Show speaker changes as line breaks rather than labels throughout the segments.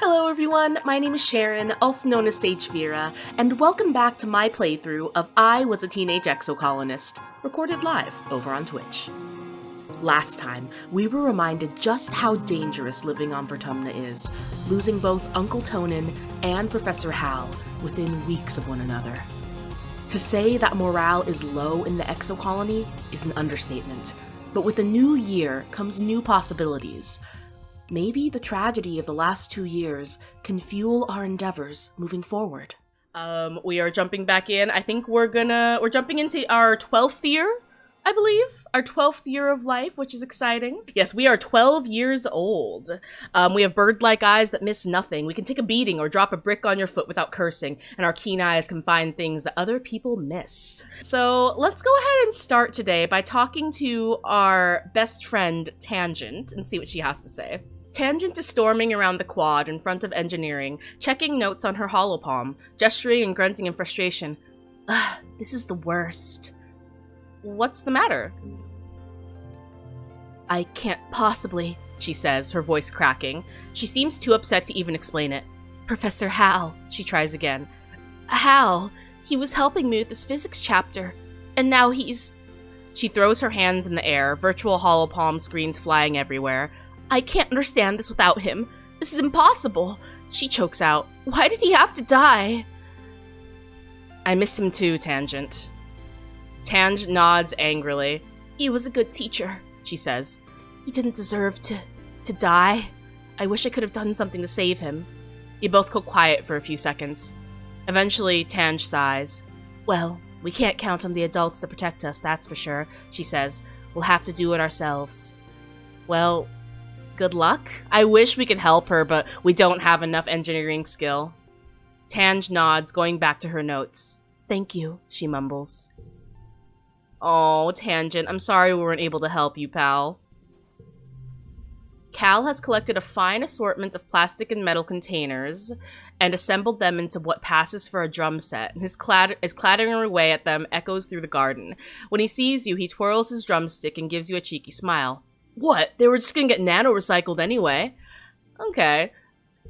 Hello everyone, my name is Sharon, also known as Sagefira, and welcome back to my playthrough of I Was a Teenage Exocolonist, recorded live over on Twitch. Last time, we were reminded just how dangerous living on Vertumna is, losing both Uncle Tonin and Professor Hal within weeks of one another. To say that morale is low in the exocolony is an understatement, but with a new year comes new possibilities. Maybe the tragedy of the last 2 years can fuel our endeavors moving forward. We are jumping back in. I think we're jumping into our 12th year, I believe. Our 12th year of life, which is exciting. Yes, we are 12 years old. We have bird-like eyes that miss nothing. We can take a beating or drop a brick on your foot without cursing, and our keen eyes can find things that other people miss. So let's go ahead and start today by talking to our best friend, Tangent, and see what she has to say. Tangent is storming around the quad in front of engineering, checking notes on her holopalm, gesturing and grunting in frustration. Ugh, this is the worst. What's the matter? I can't possibly, she says, her voice cracking. She seems too upset to even explain it. Professor Hal, she tries again. Hal, he was helping me with this physics chapter, and now he's... She throws her hands in the air, virtual holopalm screens flying everywhere. I can't understand this without him. This is impossible. She chokes out. Why did he have to die? I miss him too, Tangent. Tange nods angrily. He was a good teacher, she says. He didn't deserve to die. I wish I could have done something to save him. You both go quiet for a few seconds. Eventually, Tange sighs. Well, we can't count on the adults to protect us, that's for sure, she says. We'll have to do it ourselves. Well, good luck. I wish we could help her, but we don't have enough engineering skill. Tange nods, going back to her notes. Thank you, she mumbles. Oh, Tangent, I'm sorry we weren't able to help you, pal. Cal has collected a fine assortment of plastic and metal containers and assembled them into what passes for a drum set, and his clattering away at them echoes through the garden. When he sees you, he twirls his drumstick and gives you a cheeky smile. What? They were just gonna get nano-recycled anyway. Okay.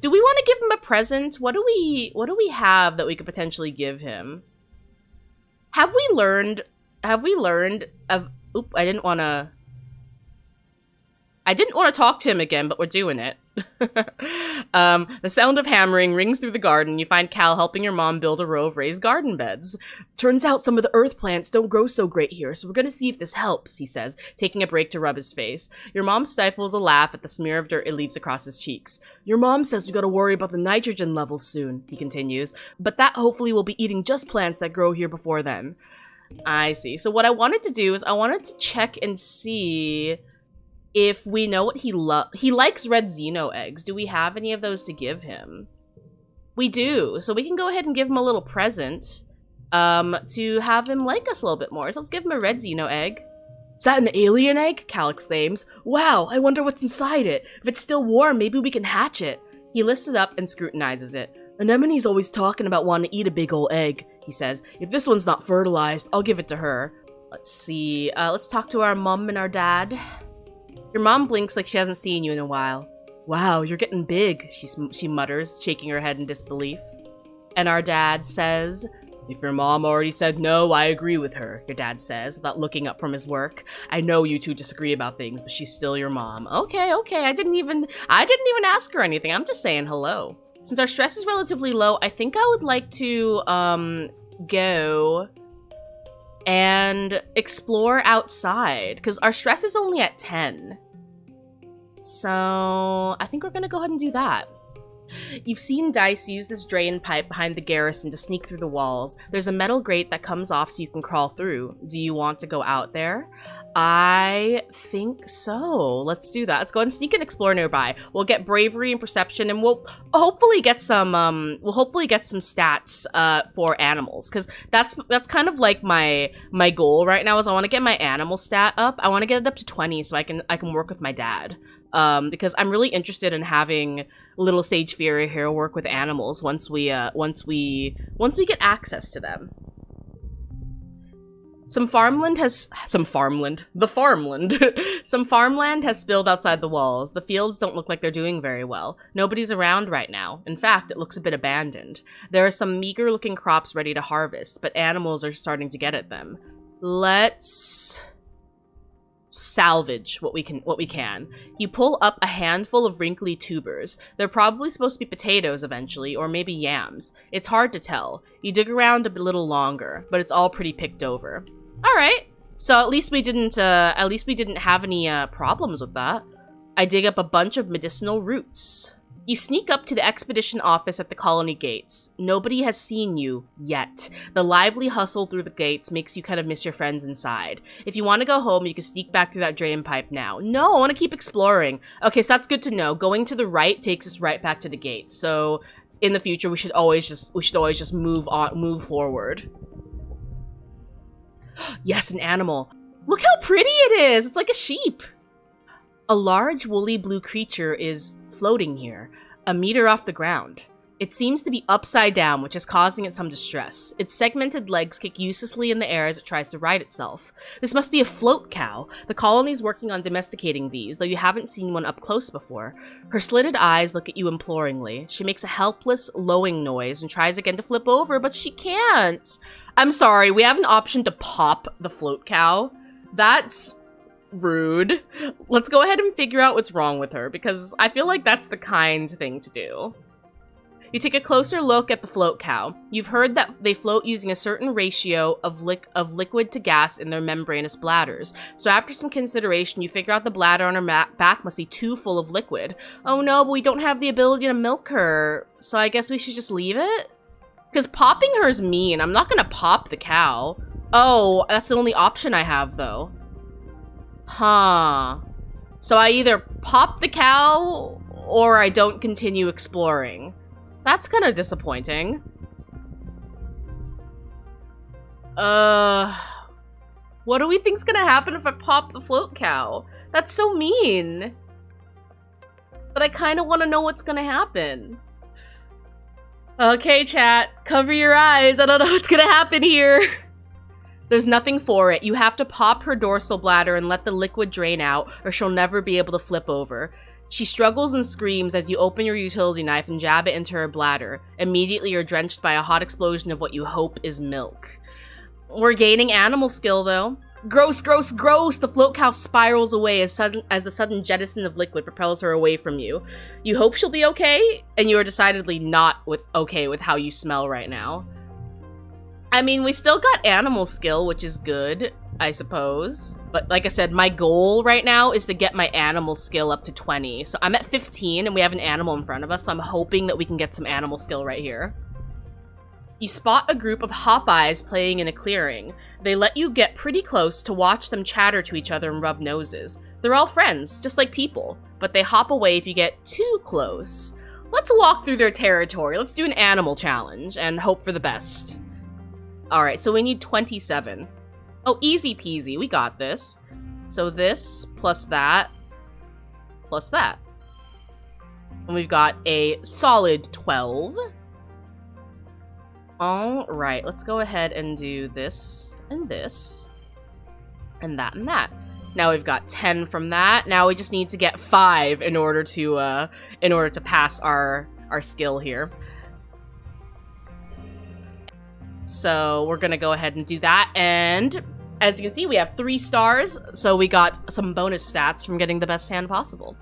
Do we want to give him a present? What do we have that we could potentially give him? Have we learned of... Oop, I didn't want to talk to him again, but we're doing it. The sound of hammering rings through the garden. You find Cal helping your mom build a row of raised garden beds. Turns out some of the earth plants don't grow so great here, so we're gonna see if this helps, he says, taking a break to rub his face. Your mom stifles a laugh at the smear of dirt it leaves across his cheeks. Your mom says we gotta worry about the nitrogen levels soon, he continues, but that hopefully will be eating just plants that grow here before then. I see. So what I wanted to do is I wanted to check and see if we know what he likes red Xeno eggs. Do we have any of those to give him? We do. So we can go ahead and give him a little present to have him like us a little bit more. So let's give him a red Xeno egg. Is that an alien egg? Cal exclaims. Wow, I wonder what's inside it. If it's still warm, maybe we can hatch it. He lifts it up and scrutinizes it. Anemone's always talking about wanting to eat a big ol' egg, he says. If this one's not fertilized, I'll give it to her. Let's see. Let's talk to our mom and our dad. Your mom blinks like she hasn't seen you in a while. Wow, you're getting big, she mutters, shaking her head in disbelief. And our dad says, if your mom already said no, I agree with her, your dad says, without looking up from his work. I know you two disagree about things, but she's still your mom. Okay, I didn't even ask her anything. I'm just saying hello. Since our stress is relatively low, I think I would like to, go and explore outside, because our stress is only at 10. So I think we're gonna go ahead and do that. You've seen Dice use this drain pipe behind the garrison to sneak through the walls. There's a metal grate that comes off so you can crawl through. Do you want to go out there? I think so. Let's do that. Let's go ahead and sneak and explore nearby. We'll get bravery and perception, and we'll hopefully get some stats for animals, because that's kind of like my goal right now. Is I want to get my animal stat up. I want to get it up to 20 so I can work with my dad. Because I'm really interested in having little Sagefira here work with animals once we get access to them. Some farmland has spilled outside the walls. The fields don't look like they're doing very well. Nobody's around right now. In fact, it looks a bit abandoned. There are some meager-looking crops ready to harvest, but animals are starting to get at them. Let's salvage what we can. You pull up a handful of wrinkly tubers. They're probably supposed to be potatoes eventually, or maybe yams. It's hard to tell. You dig around a little longer, but it's all pretty picked over. All right. So at least we didn't have any problems with that. I dig up a bunch of medicinal roots. You sneak up to the expedition office at the colony gates. Nobody has seen you yet. The lively hustle through the gates makes you kind of miss your friends inside. If you want to go home, you can sneak back through that drain pipe now. No, I want to keep exploring. Okay, so that's good to know. Going to the right takes us right back to the gates. So in the future, we should always just move forward. Yes, an animal. Look how pretty it is. It's like a sheep. A large woolly blue creature is floating here, a meter off the ground. It seems to be upside down, which is causing it some distress. Its segmented legs kick uselessly in the air as it tries to right itself. This must be a float cow. The colony's working on domesticating these, though you haven't seen one up close before. Her slitted eyes look at you imploringly. She makes a helpless, lowing noise and tries again to flip over, but she can't. I'm sorry, we have an option to pop the float cow. That's rude. Let's go ahead and figure out what's wrong with her, because I feel like that's the kind thing to do. You take a closer look at the float cow. You've heard that they float using a certain ratio of liquid to gas in their membranous bladders. So after some consideration, you figure out the bladder on her back must be too full of liquid. Oh no, but we don't have the ability to milk her, so I guess we should just leave it? Because popping her is mean. I'm not gonna pop the cow. Oh, that's the only option I have, though. Huh. So I either pop the cow, or I don't continue exploring. That's kind of disappointing. What do we think's gonna happen if I pop the float cow? That's so mean. But I kind of want to know what's gonna happen. Okay, chat, cover your eyes. I don't know what's gonna happen here. There's nothing for it. You have to pop her dorsal bladder and let the liquid drain out, or she'll never be able to flip over. She struggles and screams as you open your utility knife and jab it into her bladder. Immediately, you're drenched by a hot explosion of what you hope is milk. We're gaining animal skill, though. Gross, gross, gross! The float cow spirals away as the sudden jettison of liquid propels her away from you. You hope she'll be okay, and you are decidedly not okay with how you smell right now. I mean, we still got animal skill, which is good, I suppose. But like I said, my goal right now is to get my animal skill up to 20. So I'm at 15, and we have an animal in front of us, so I'm hoping that we can get some animal skill right here. You spot a group of hop-eyes playing in a clearing. They let you get pretty close to watch them chatter to each other and rub noses. They're all friends, just like people, but they hop away if you get too close. Let's walk through their territory. Let's do an animal challenge and hope for the best. Alright, so we need 27. Oh, easy peasy, we got this. So this, plus that, plus that. And we've got a solid 12. Alright, let's go ahead and do this, and this, and that, and that. Now we've got 10 from that. Now we just need to get 5 in order to pass our skill here. So we're gonna go ahead and do that, and as you can see, we have 3 stars, so we got some bonus stats from getting the best hand possible.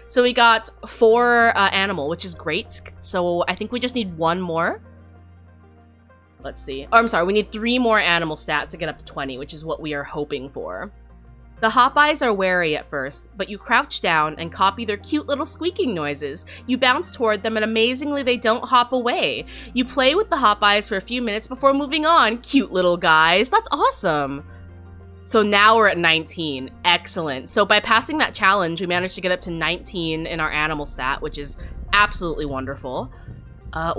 So we got 4 animal, which is great. So I think we just need 1 more. Let's see. Oh, I'm sorry, we need 3 more animal stats to get up to 20, which is what we are hoping for. The hop-eyes are wary at first, but you crouch down and copy their cute little squeaking noises. You bounce toward them, and amazingly, they don't hop away. You play with the hop-eyes for a few minutes before moving on. Cute little guys. That's awesome. So now we're at 19. Excellent. So by passing that challenge, we managed to get up to 19 in our animal stat, which is absolutely wonderful.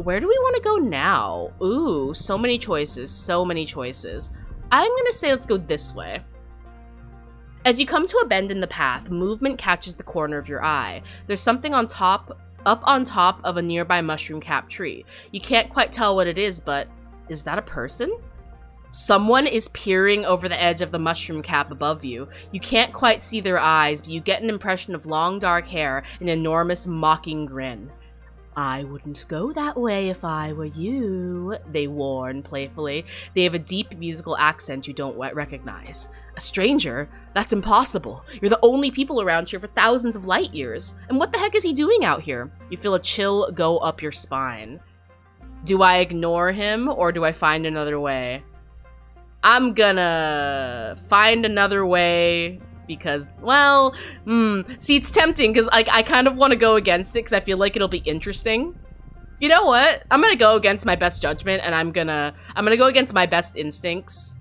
Where do we want to go now? Ooh, so many choices, so many choices. I'm gonna say let's go this way. As you come to a bend in the path, movement catches the corner of your eye. There's something up on top of a nearby mushroom-capped tree. You can't quite tell what it is, but is that a person? Someone is peering over the edge of the mushroom cap above you. You can't quite see their eyes, but you get an impression of long dark hair and an enormous mocking grin. I wouldn't go that way if I were you, they warn playfully. They have a deep musical accent you don't recognize. A stranger? That's impossible. You're the only people around here for thousands of light years. And what the heck is he doing out here? You feel a chill go up your spine. Do I ignore him or do I find another way? I'm gonna find another way because, well, see, it's tempting because I kind of want to go against it because I feel like it'll be interesting. You know what? I'm gonna go against my best judgment and I'm gonna go against my best instincts.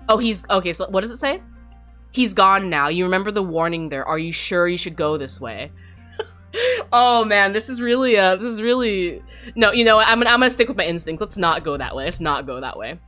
Oh, okay, so what does it say? He's gone now. You remember the warning there. Are you sure you should go this way? Oh man, this is really no, you know what? I'm gonna stick with my instinct. Let's not go that way. Let's not go that way.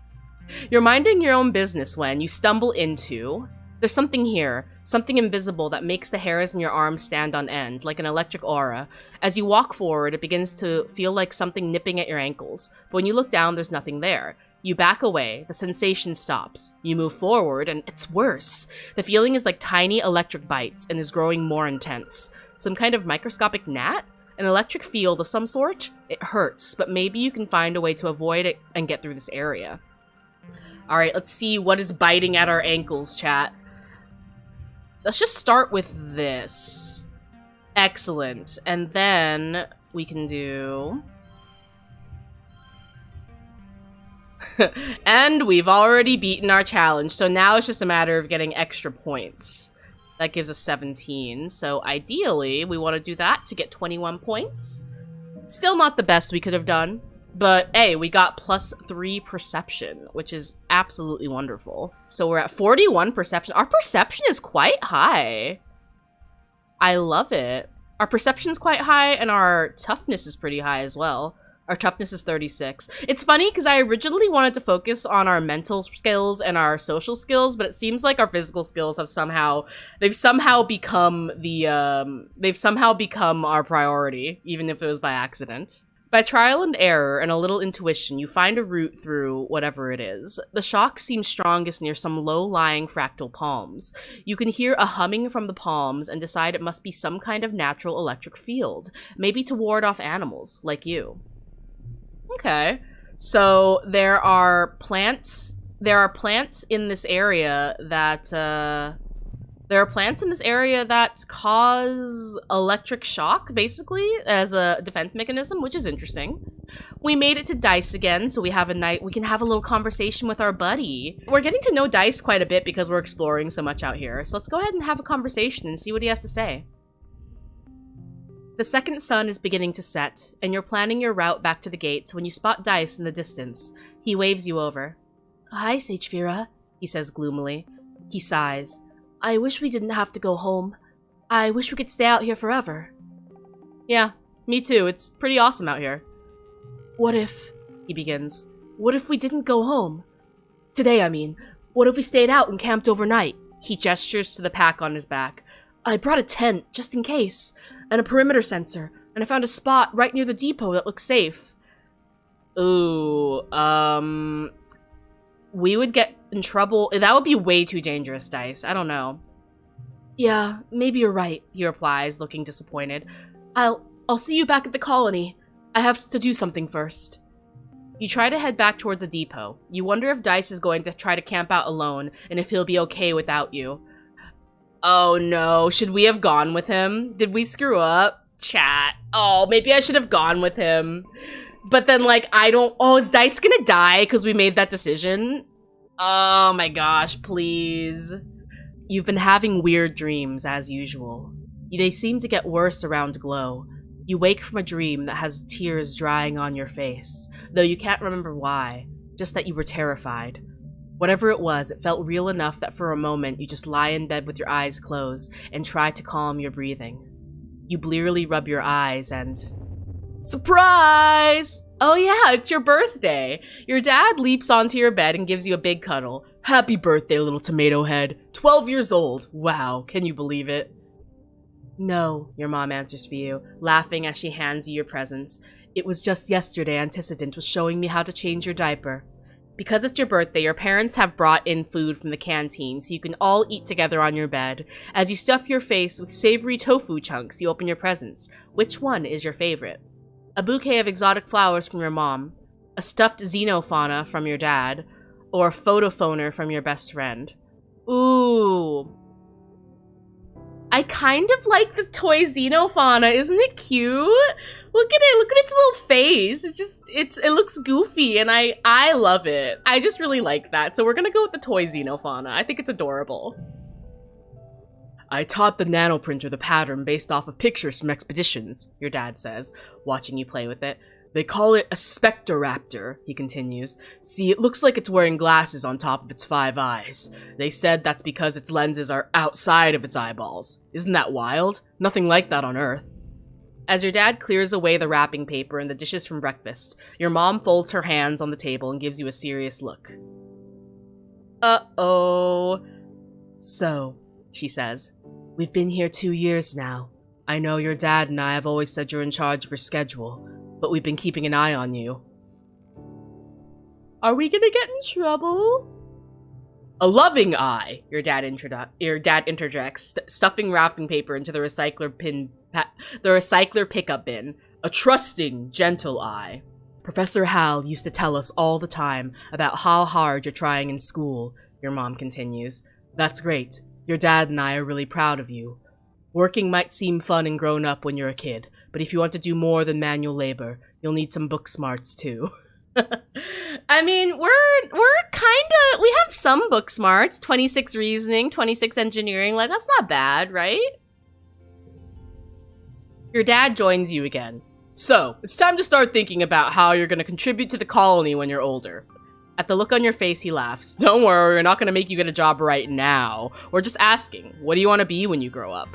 You're minding your own business when you stumble into... There's something here, something invisible that makes the hairs in your arms stand on end, like an electric aura. As you walk forward, it begins to feel like something nipping at your ankles, but when you look down, there's nothing there. You back away, the sensation stops. You move forward, and it's worse. The feeling is like tiny electric bites and is growing more intense. Some kind of microscopic gnat? An electric field of some sort? It hurts, but maybe you can find a way to avoid it and get through this area. Alright, let's see what is biting at our ankles, chat. Let's just start with this. Excellent. And then we can do... And we've already beaten our challenge, so now it's just a matter of getting extra points. That gives us 17, so ideally we want to do that to get 21 points. Still not the best we could have done, but hey, we got +3 perception, which is absolutely wonderful. So we're at 41 perception. Our perception is quite high. I love it. Our perception is quite high, and our toughness is pretty high as well. Our toughness is 36. It's funny because I originally wanted to focus on our mental skills and our social skills, but it seems like our physical skills have somehow become our priority, even if it was by accident. By trial and error and a little intuition, you find a route through whatever it is. The shock seems strongest near some low-lying fractal palms. You can hear a humming from the palms and decide it must be some kind of natural electric field, maybe to ward off animals, like you. Okay, so there are plants in this area that cause electric shock, basically, as a defense mechanism, which is interesting. We made it to Dice again, so we can have a little conversation with our buddy. We're getting to know Dice quite a bit because we're exploring so much out here, so let's go ahead and have a conversation and see what he has to say. The second sun is beginning to set, and you're planning your route back to the gates when you spot Dice in the distance. He waves you over. Hi, Sagefira, he says gloomily. He sighs. I wish we didn't have to go home. I wish we could stay out here forever. Yeah, me too. It's pretty awesome out here. What if, he begins, what if we didn't go home? Today, I mean. What if we stayed out and camped overnight? He gestures to the pack on his back. I brought a tent, just in case, and a perimeter sensor, and I found a spot right near the depot that looks safe. Ooh, we would get in trouble. That would be way too dangerous, Dice. I don't know. Yeah, maybe you're right, he replies, looking disappointed. I'll see you back at the colony. I have to do something first. You try to head back towards the depot. You wonder if Dice is going to try to camp out alone, and if he'll be okay without you. Oh no, should we have gone with him? Did we screw up? Chat. Oh, maybe I should have gone with him. But then, like, is Dice gonna die because we made that decision? Oh my gosh, please. You've been having weird dreams, as usual. They seem to get worse around Glow. You wake from a dream that has tears drying on your face, though you can't remember why, just that you were terrified. Whatever it was, it felt real enough that for a moment you just lie in bed with your eyes closed and try to calm your breathing. You blearily rub your eyes and... Surprise! Oh yeah, it's your birthday! Your dad leaps onto your bed and gives you a big cuddle. Happy birthday, little tomato head. 12 years old. Wow, can you believe it? No, your mom answers for you, laughing as she hands you your presents. It was just yesterday Antecedent was showing me how to change your diaper. Because it's your birthday, your parents have brought in food from the canteen so you can all eat together on your bed. As you stuff your face with savory tofu chunks, you open your presents. Which one is your favorite? A bouquet of exotic flowers from your mom, a stuffed xenofauna from your dad, or a photophoner from your best friend. Ooh. I kind of like the toy xenofauna. Isn't it cute? Look at it. Look at its little face. It looks goofy, and I love it. I just really like that. So we're gonna go with the toy xenofauna. I think it's adorable. I taught the nanoprinter the pattern based off of pictures from expeditions, your dad says, watching you play with it. They call it a spectroraptor, he continues. See, it looks like it's wearing glasses on top of its 5 eyes. They said that's because its lenses are outside of its eyeballs. Isn't that wild? Nothing like that on Earth. As your dad clears away the wrapping paper and the dishes from breakfast, your mom folds her hands on the table and gives you a serious look. Uh-oh. So, she says, we've been here 2 years now. I know your dad and I have always said you're in charge of your schedule, but we've been keeping an eye on you. Are we gonna get in trouble? A loving eye, your dad interjects, stuffing wrapping paper into the recycler pickup bin. A trusting, gentle eye. Professor Hal used to tell us all the time about how hard you're trying in school, your mom continues. That's great. Your dad and I are really proud of you. Working might seem fun and grown up when you're a kid, but if you want to do more than manual labor, you'll need some book smarts too. I mean, we have some book smarts. 26 reasoning, 26 engineering, like that's not bad, right? Your dad joins you again. So, it's time to start thinking about how you're going to contribute to the colony when you're older. At the look on your face, he laughs. Don't worry, we're not going to make you get a job right now. We're just asking, what do you want to be when you grow up?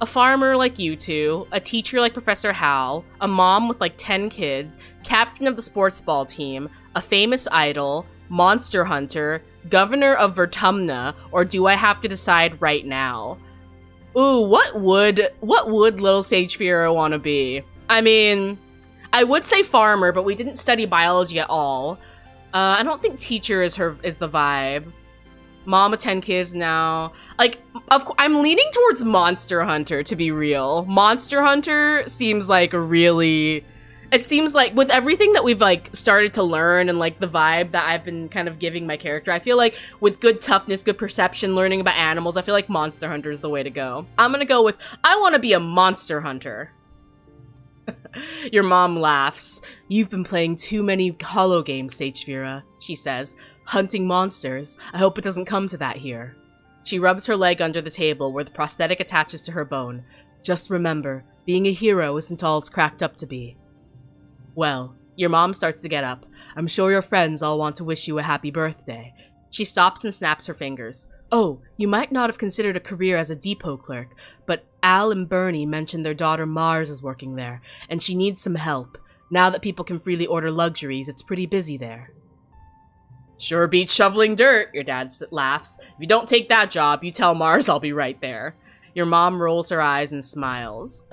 A farmer like you two, a teacher like Professor Hal, a mom with like 10 kids, captain of the sports ball team, a famous idol, monster hunter, governor of Vertumna, or do I have to decide right now? Ooh, what would little Sagefira want to be? I mean, I would say farmer, but we didn't study biology at all. I don't think teacher is the vibe. Mom of 10 kids now. Like, I'm leaning towards Monster Hunter, to be real. Monster Hunter seems like it seems like with everything that we've like started to learn and like the vibe that I've been kind of giving my character, I feel like with good toughness, good perception, learning about animals, I feel like Monster Hunter is the way to go. I'm gonna go with, I want to be a Monster Hunter. Your mom laughs. You've been playing too many holo games, Sagefira, she says. Hunting monsters. I hope it doesn't come to that here. She rubs her leg under the table where the prosthetic attaches to her bone. Just remember, being a hero isn't all it's cracked up to be. Well, your mom starts to get up. I'm sure your friends all want to wish you a happy birthday. She stops and snaps her fingers. Oh, you might not have considered a career as a depot clerk, but Al and Bernie mentioned their daughter Mars is working there, and she needs some help. Now that people can freely order luxuries, it's pretty busy there. Sure beats shoveling dirt, your dad laughs. If you don't take that job, you tell Mars I'll be right there. Your mom rolls her eyes and smiles.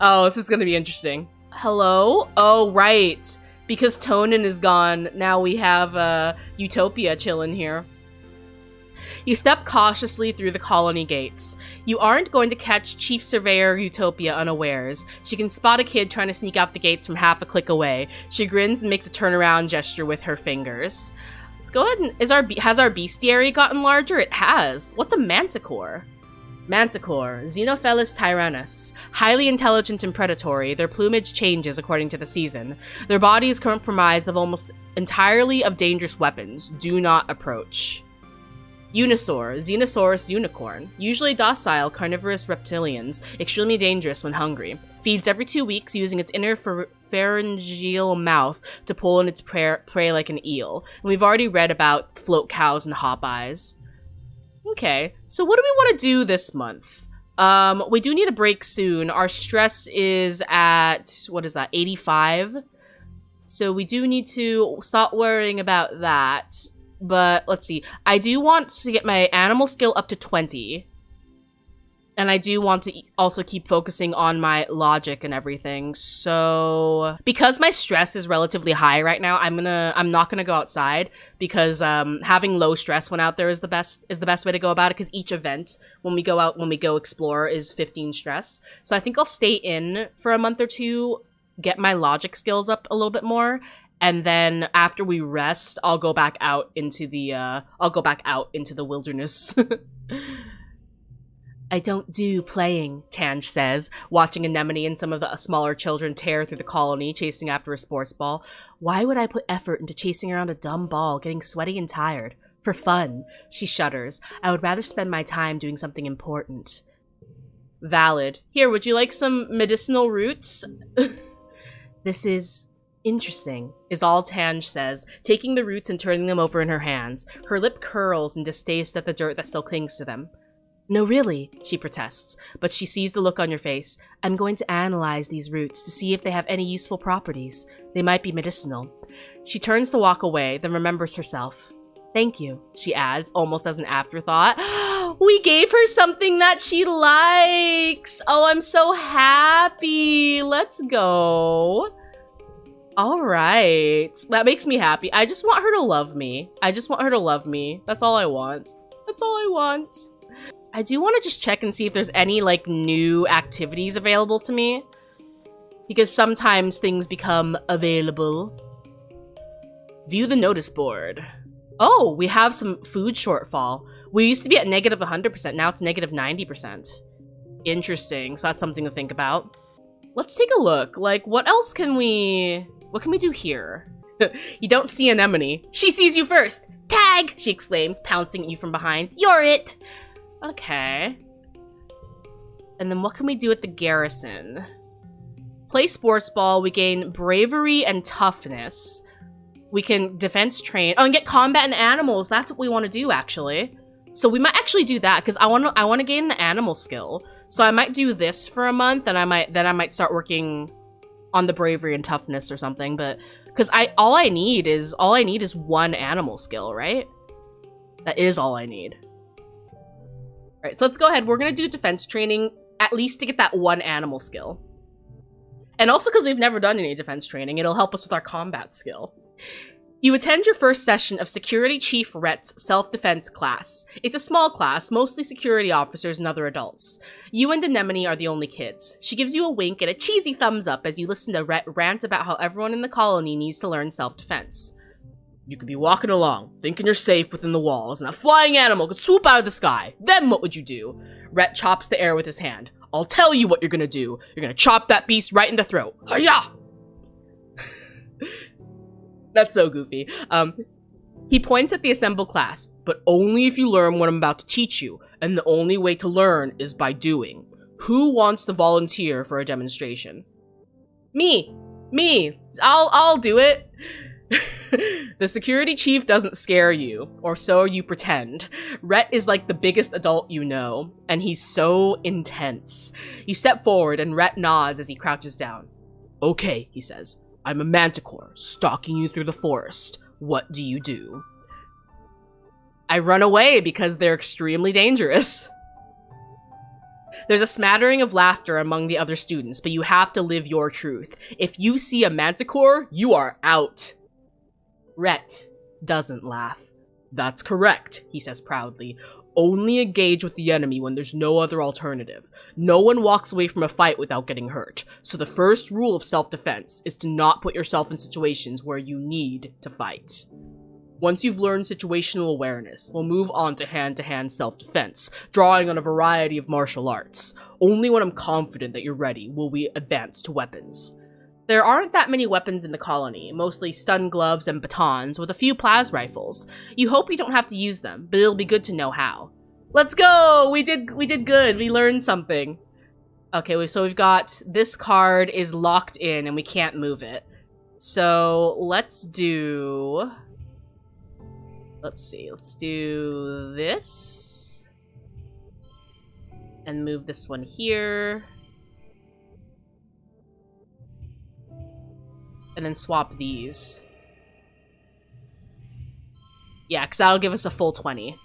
Oh, this is gonna be interesting. Hello? Oh, right. Because Tonin is gone, now we have Utopia chilling here. You step cautiously through the colony gates. You aren't going to catch Chief Surveyor Utopia unawares. She can spot a kid trying to sneak out the gates from half a click away. She grins and makes a turnaround gesture with her fingers. Let's go ahead and... Has our bestiary gotten larger? It has. What's a manticore? Manticore, Xenophilus tyrannus. Highly intelligent and predatory, their plumage changes according to the season. Their body is comprised of almost entirely of dangerous weapons. Do not approach. Unisaur, Xenosaurus unicorn. Usually docile, carnivorous reptilians, extremely dangerous when hungry. Feeds every 2 weeks using its inner pharyngeal mouth to pull in its prey like an eel. And we've already read about float cows and hop eyes. Okay, so what do we want to do this month? We do need a break soon. Our stress is at, what is that, 85? So we do need to stop worrying about that. But let's see. I do want to get my animal skill up to 20. And I do want to also keep focusing on my logic and everything. So because my stress is relatively high right now, I'm not gonna go outside because having low stress when out there is the best way to go about it, because each event when we go explore is 15 stress. So I think I'll stay in for a month or two, get my logic skills up a little bit more, and then after we rest, I'll go back out into the wilderness. I don't do playing, Tange says, watching Anemone and some of the smaller children tear through the colony, chasing after a sports ball. Why would I put effort into chasing around a dumb ball, getting sweaty and tired? For fun. She shudders. I would rather spend my time doing something important. Valid. Here, would you like some medicinal roots? This is interesting, is all Tange says, taking the roots and turning them over in her hands. Her lip curls in distaste at the dirt that still clings to them. No, really, she protests, but she sees the look on your face. I'm going to analyze these roots to see if they have any useful properties. They might be medicinal. She turns to walk away, then remembers herself. Thank you, she adds, almost as an afterthought. We gave her something that she likes! Oh, I'm so happy! Let's go. Alright. That makes me happy. I just want her to love me. That's all I want. I do want to just check and see if there's any, like, new activities available to me. Because sometimes things become available. View the notice board. Oh, we have some food shortfall. We used to be at negative 100%, now it's negative 90%. Interesting, so that's something to think about. Let's take a look. Like, what can we do here? You don't see Anemone. She sees you first! Tag! She exclaims, pouncing at you from behind. You're it! Okay. And then what can we do at the garrison? Play sports ball. We gain bravery and toughness. We can defense train. Oh, and get combat and animals. That's what we want to do, actually. So we might actually do that, because I want to gain the animal skill. So I might do this for a month, and I might start working on the bravery and toughness or something. But because all I need is one animal skill, right? That is all I need. Alright, so let's go ahead. We're going to do defense training, at least to get that one animal skill. And also because we've never done any defense training, it'll help us with our combat skill. You attend your first session of Security Chief Rhett's self-defense class. It's a small class, mostly security officers and other adults. You and Anemone are the only kids. She gives you a wink and a cheesy thumbs up as you listen to Rhett rant about how everyone in the colony needs to learn self-defense. You could be walking along, thinking you're safe within the walls, and a flying animal could swoop out of the sky. Then what would you do? Rhett chops the air with his hand. I'll tell you what you're gonna do. You're gonna chop that beast right in the throat. Hi-ya! That's so goofy. He points at the assembled class, but only if you learn what I'm about to teach you, and the only way to learn is by doing. Who wants to volunteer for a demonstration? Me! I'll do it. The security chief doesn't scare you, or so you pretend. Rhett is like the biggest adult you know, and he's so intense. You step forward and Rhett nods as he crouches down. Okay, he says. I'm a manticore, stalking you through the forest. What do you do? I run away because they're extremely dangerous. There's a smattering of laughter among the other students, but you have to live your truth. If you see a manticore, you are out. Rhett doesn't laugh. That's correct, he says proudly. Only engage with the enemy when there's no other alternative. No one walks away from a fight without getting hurt. So the first rule of self-defense is to not put yourself in situations where you need to fight. Once you've learned situational awareness, we'll move on to hand-to-hand self-defense, drawing on a variety of martial arts. Only when I'm confident that you're ready will we advance to weapons. There aren't that many weapons in the colony, mostly stun gloves and batons, with a few plas rifles. You hope you don't have to use them, but it'll be good to know how. Let's go! We did good. We learned something. Okay, so we've got this card is locked in and we can't move it. So let's do... Let's see, let's do this. And move this one here. And then swap these. Yeah, because that'll give us a full 20.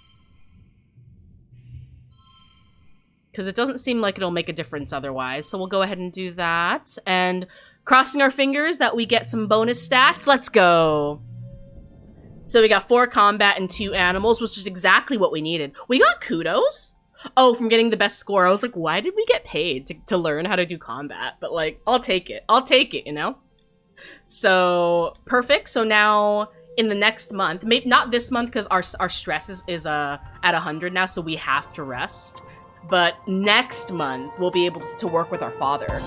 because it doesn't seem like it'll make a difference otherwise. So we'll go ahead and do that. And crossing our fingers that we get some bonus stats. Let's go. So we got 4 combat and 2 animals, which is exactly what we needed. We got kudos. Oh, from getting the best score. I was like, why did we get paid to learn how to do combat? But like, I'll take it. I'll take it, you know? So, perfect. So now, in the next month, maybe not this month because our stress is at 100 now, so we have to rest. But next month, we'll be able to work with our father.